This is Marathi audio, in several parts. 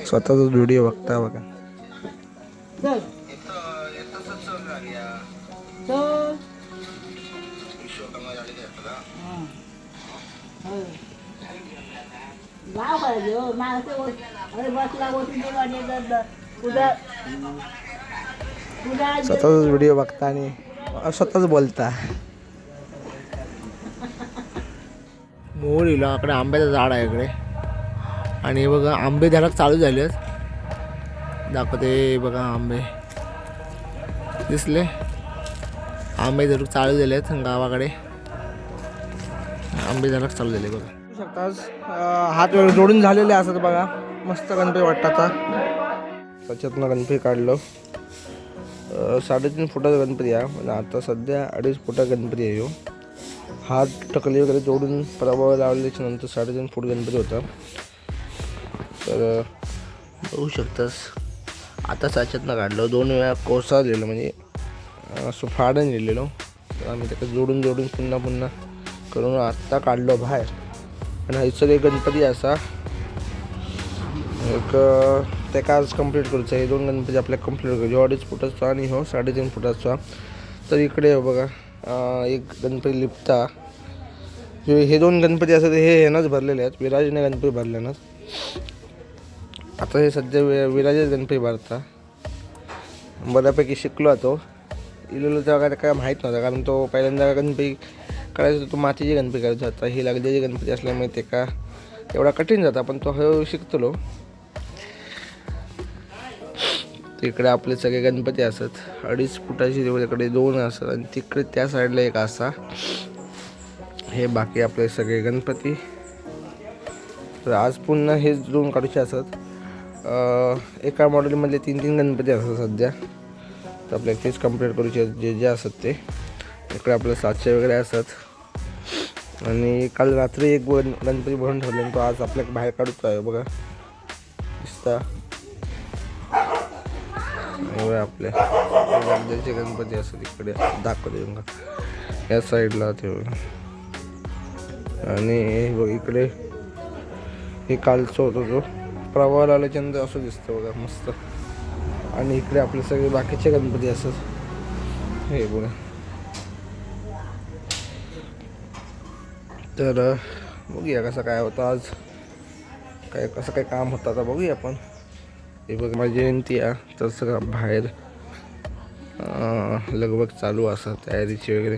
स्वतःचा व्हिडिओ बघता बघा. चल चल लाव पाहिजे हो माणसं अरे बसला बसून ते वाटले उद्या उद्या स्वतःचाच व्हिडिओ बघता आणि स्वतःच बोलता. मोहरीला इकडे आंब्याचं झाड आहे इकडे आणि बघा आंबे झाड चालू झाले आहेत. दाखवते बघा आंबे दिसले. आंबे जरूर चालू झाले आहेत गावाकडे. आंबे झाड चालू झाले बघा. शकताच हात वगैरे जोडून झालेले असतात बघा. मस्त गणपती वाटताचा. त्याच्यातनं गणपती काढलो. 3.5 फुटाचा गणपती आहे पण आता सध्या 2.5 फुटाचा गणपती आहे. हात टकले वगैरे जोडून प्रभाव लावल्याच्या नंतर 3.5 फूट गणपती होता. तर बघू शकतास आता त्याच्यातनं काढलो. 2 वेळा कोसळलेलो म्हणजे असं फाडून लिहिलेलो. तर आम्ही त्याला जोडून पुन्हा पुन्हा करून आत्ता काढलो बाहेर. आणि हायसर एक गणपती असा एक ते आज कंप्लीट करूचं. हे 2 गणपती आपल्याला कंप्लीट करू. 2.5 फुटाचा आणि 3.5 फुटाचा. तर इकडे बघा एक गणपती लिपता. हे 2 गणपती असतात हे ह्यानंच भरलेले आहेत. विराजने गणपती भरल्यानं. आता हे सध्या विराजच गणपती भरता. बऱ्यापैकी शिकलो तो. इलेलो तेव्हा काय माहीत नव्हतं कारण तो पहिल्यांदा गणपती करायचा तो मातीचे गणपती करायचा होता. ही लागलेली गणपती असल्यामुळे ते का एवढा कठीण जाता पण तो हळूहळू शिकतलो. तिकडे आपले सगळे गणपती असतात. 2.5 फुटाची तिकडे 2 असतात आणि तिकडे त्या साईडला एक असा. हे बाकी आपले सगळे गणपती. तर आज पुन्हा हेच 2 काढूचे असतात. एका मॉडेलमधले 3 गणपती असतात सध्या. तर आपल्याला तेच कंप्लीट करूचे जे असतात ते. इकडे आपले 700 वगैरे असतात आणि काल रात्री एक गणपती भरून ठेवले आणि तो आज आपल्याला बाहेर काढूच आहे बघा. दिसता आपले गणपतीचे गणपती असतात इकडे दाखवते बघा या साईडला ते बघा. आणि बघ इकडे हे कालचं होतं तो प्रभाव आल्याच्यानंतर असं दिसतं बघा मस्त. आणि इकडे आपले सगळे बाकीचे गणपती असतात हे बघा. तर बघूया कसं काय होतं आज. कसं काय काम होतं आता बघूया आपण. हे बघ माझी जयंती आहे तर सगळं बाहेर लगबग चालू असं तयारीची वगैरे.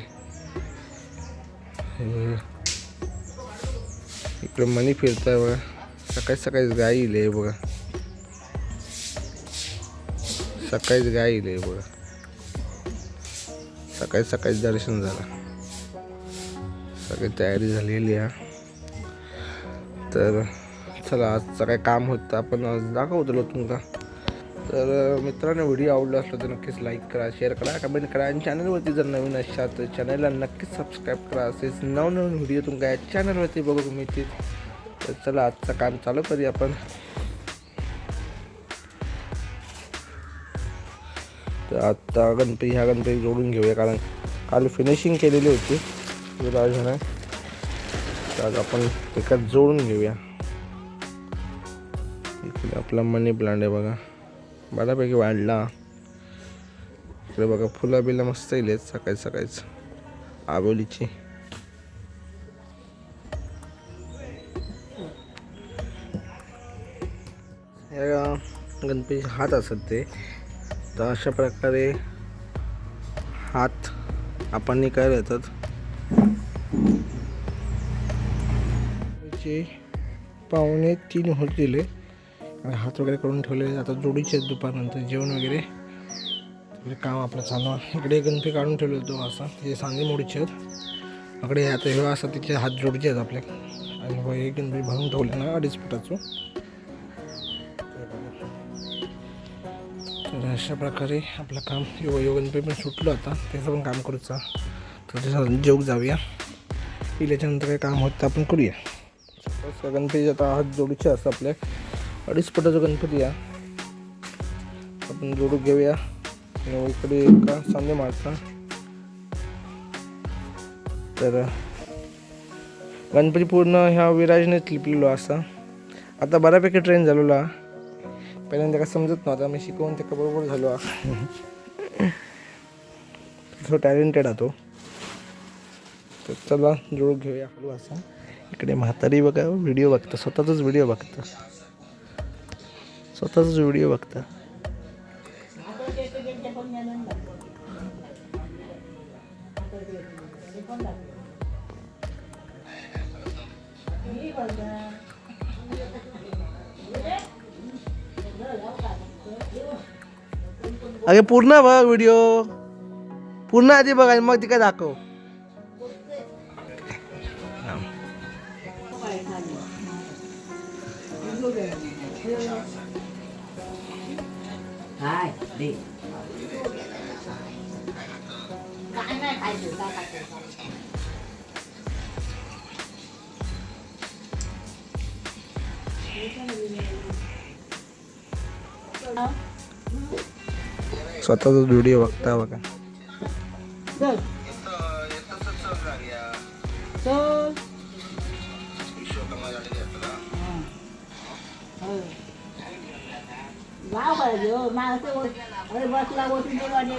इकडे मनी फिरताय बघा. सकाळीच गाय येईल बघा. सकाळीच गाय येईल बघा. सकाळीच दर्शन झालं. सगळी तयारी झालेली आहे. तर चला आजचं काय काम होतं आपण आज दाखवतो तुमका. तर मित्रांनो व्हिडिओ आवडला असला तर नक्कीच लाईक करा, शेअर करा, कमेंट करा आणि चॅनलवरती जर नवीन असाल तर चॅनलला नक्कीच सबस्क्राईब करा. असेच नवनवीन व्हिडिओ तुमका या चॅनलवरती बघू मिळतील. तर चला आजचं काम चालू करूया आपण. तर आत्ता ह्या गणपती जोडून घेऊया कारण काल फिनिशिंग केलेली होती विराजने. तर आज आपण एकात जोडून घेऊया. इकडे आपला मनी प्लांट आहे बघा बऱ्यापैकी वाढला. इकडे बघा फुलं बिलं मस्त येईल सकाळीच आबोलीची. या गणपतीचे हात असतात ते. तर अशा प्रकारे हात आपण काय येतात. पावणे 3 होत दिले आणि हात वगैरे करून ठेवले. आता जोडीचे दुपारनंतर जेवण वगैरे काम आपलं चालू आहे. इकडे गणपती काढून ठेवले होतो असा. हे सांगे मोडीचे आहेत. इकडे आता हे असं तिचे हात जोडीचे आहेत आपल्या. आणि हे गणपती भरून ठेवले ना 2.5 फुटाचं. तर अशा प्रकारे आपलं काम गणपती पण सुटलं आता. त्याचं पण काम करूचा. तर त्याचा जेवू जाऊया. त्याच्यानंतर काही काम होतं आपण करूया. गणपती आता हात जोडीचे असं आपल्या 2.5 फुटाचा गणपती आहे. आपण जोडू घेऊया. इकडे एका सांगे मारता. तर गणपती पूर्ण ह्या विराजनेच लिपलेलो असा. आता बऱ्यापैकी ट्रेन झालेला पहिल्यांदा काय समजत नव्हतं, मी शिकवून ते बरोबर झालो. तो टॅलेंटेड आहे तो. तर चला जुळून घेऊया हळू असा. इकडे म्हातारी बघा व्हिडिओ बघता, स्वतःचाच व्हिडिओ बघता, स्वतःचाच व्हिडिओ बघता. अगे पूर्ण बघ व्हिडिओ, पूर्ण आधी बघ आणि मग ती काय दाखव. काय नाही खायचं, काय खायचं? स्वतःचाच व्हिडिओ बघता बघा. चल चल. गाव पाहिजे हो माणसं. अरे बसला बसून ते वाटले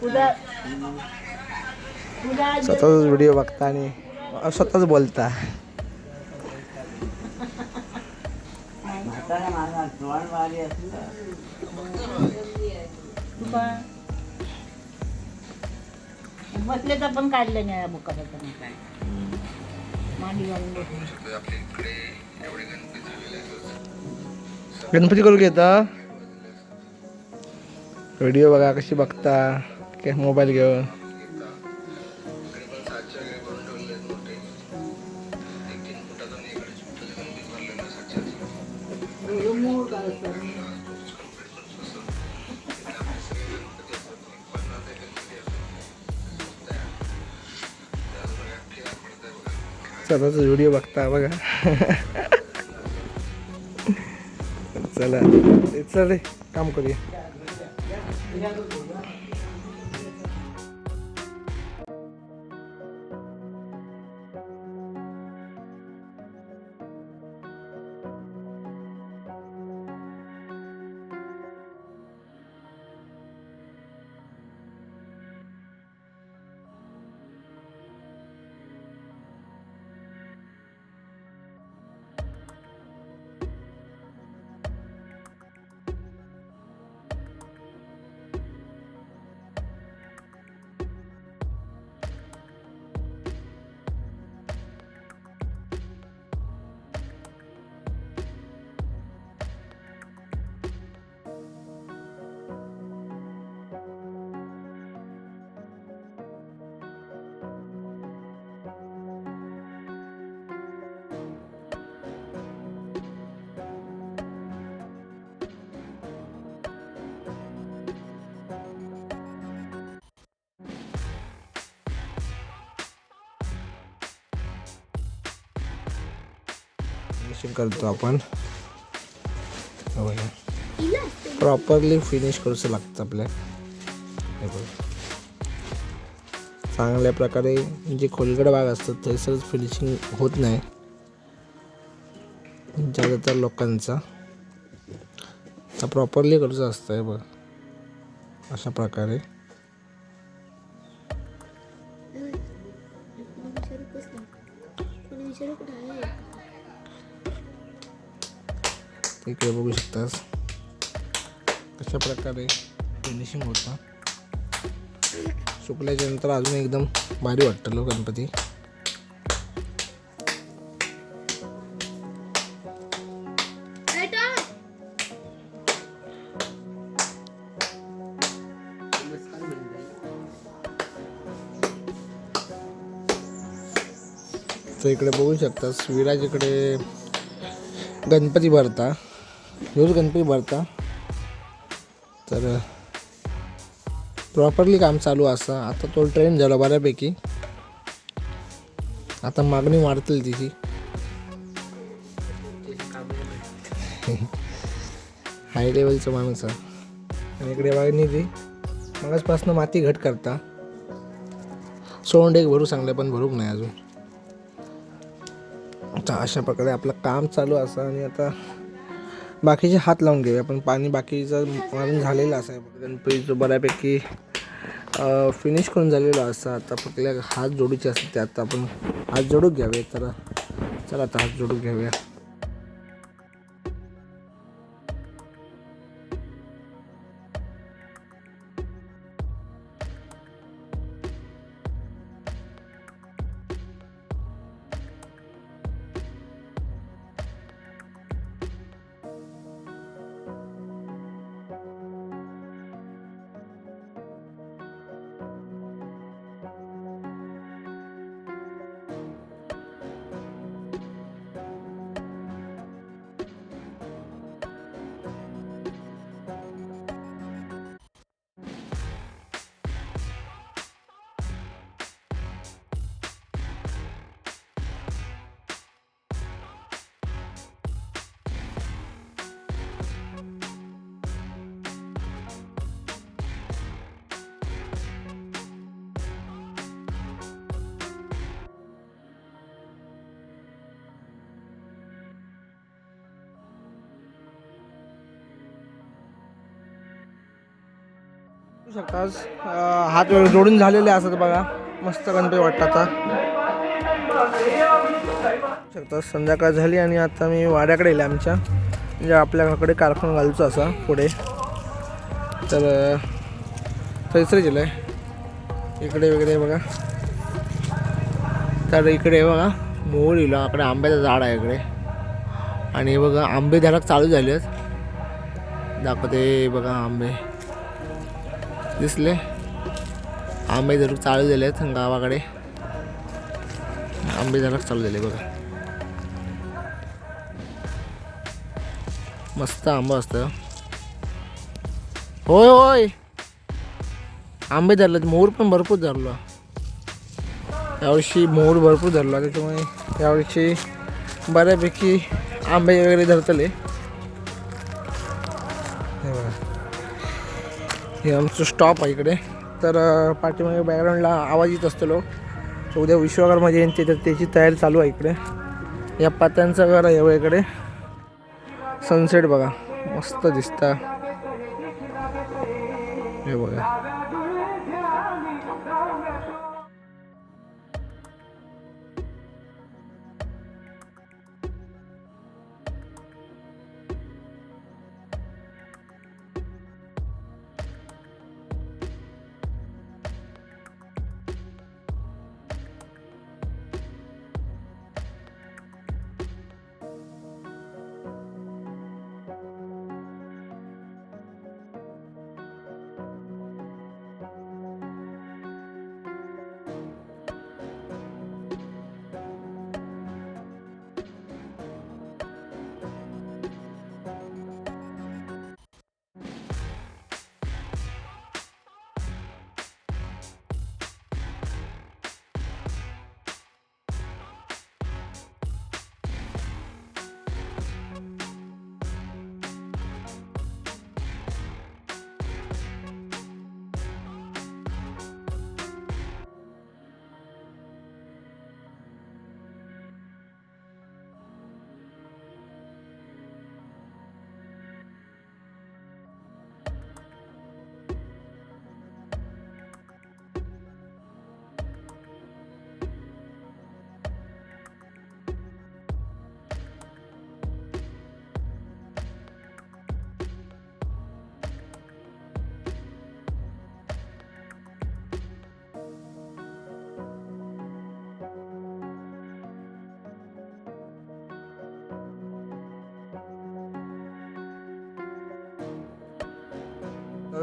तुझा तुझा स्वतःचाच व्हिडिओ बघता आणि स्वतःच बोलता. बसले तर पण काढले नाही बुकाचं मांडी घालून बसले. गणपती करू घेता व्हिडिओ बघा कशी बघता काय मोबाईल घेऊन. मूळ काढतो. स्वतःचा व्हिडिओ बघता बघा. चला चल रे काम करूया. फिनिशिंग करतो आपण. प्रॉपरली फिनिश करूचं लागतं आपल्या. चांगल्या प्रकारे जे खोलगड भाग असतात त्याच फिनिशिंग होत नाही ज्यादातर लोकांचा. तर प्रॉपरली करूचं असतं बघ अशा प्रकारे. इकडे बघू शकतास कशा प्रकारे फिनिशिंग होतं. सुकल्याच्या नंतर अजून एकदम भारी वाटतं लो गणपती. तर इकडे बघू शकतास विराज इकडे गणपती भरता, रोज गणपती भरता. तर प्रॉपरली काम चालू असं. आता तो ट्रेंड झाला बऱ्यापैकी, आता मागणी वाढतील तिची. हाय लेवलचा माणूस आहे. आणि इकडे वागणी ती मगाचपासून माती घट करता. सोंड एक भरू सांगले पण भरूक नाही अजून. आता अशा प्रकारे आपलं काम चालू असं. आणि आता बाकीचे हात लावून घेऊया. पण पाणी बाकीचं मारून झालेलं असं आहे. गणपतीचं बऱ्यापैकी फिनिश करून झालेलं असं. आता फक्त हात जोडूचे असतात. ते आता आपण हात जोडून घ्यावे. तर चला आता हात जोडून घेऊया. शकताच हात जोडून झालेले असतात बघा. मस्त गणपती वाटतात. शकता संध्याकाळ झाली आणि आता मी वाड्याकडे येईल आमच्या. म्हणजे आपल्याकडे कारखाना घालूचं असा पुढे. तर थैसर गेलं आहे इकडे वगैरे बघा. तर इकडे बघा मोहर येईल. इकडे आंब्याचं झाड आहे इकडे. आणि बघा आंबे धरक चालू झाले आहेत. दाखवते बघा आंबे दिसले. आंबे धरक चालू झाले आहेत गावाकडे. आंबे धरक चालू झाले बघा. मस्त आंबा असतं. होय होय आंबे धरले. मोहर पण भरपूर धरलो यावर्षी. मोहर भरपूर धरला त्याच्यामुळे यावर्षी बऱ्यापैकी आंबे वगैरे धरतले. हे आमचं स्टॉप आहे इकडे. तर पाठीमागे बॅकग्राऊंडला आवाज येत असतो. उद्या विश्वकर्मा जयंती तर त्याची तयारी चालू आहे इकडे. या पात्यांचं घर आहे इकडे. सनसेट बघा मस्त दिसता. हे बघा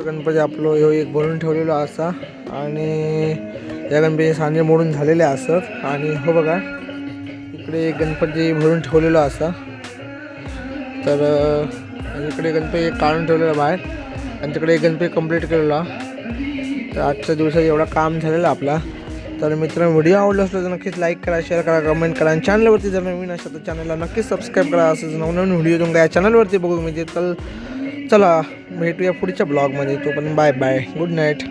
गणपती आपलं ह्यो एक भरून ठेवलेला असा. आणि या गणपती सांजे मोडून झालेले असत. आणि हो बघा इकडे एक गणपती भरून ठेवलेला असा. तर इकडे गणपती एक काढून ठेवलेला बाहेर. आणि तिकडे एक गणपती कंप्लीट केलेला. तर आजच्या दिवसात एवढा काम झालेला आपला. तर मित्रांनो व्हिडिओ आवडला असला तर नक्कीच लाईक करा, शेअर करा, कमेंट करा. आणि चॅनलवरती जर नवीन असेल तर चॅनलला नक्कीच सबस्क्राईब करा. असंच नवनवीन व्हिडिओ तुमच्या या चॅनलवरती बघू म्हणजे. तर चला भेटूया पुढच्या ब्लॉगमध्ये. तोपर्यंत बाय बाय. Good night.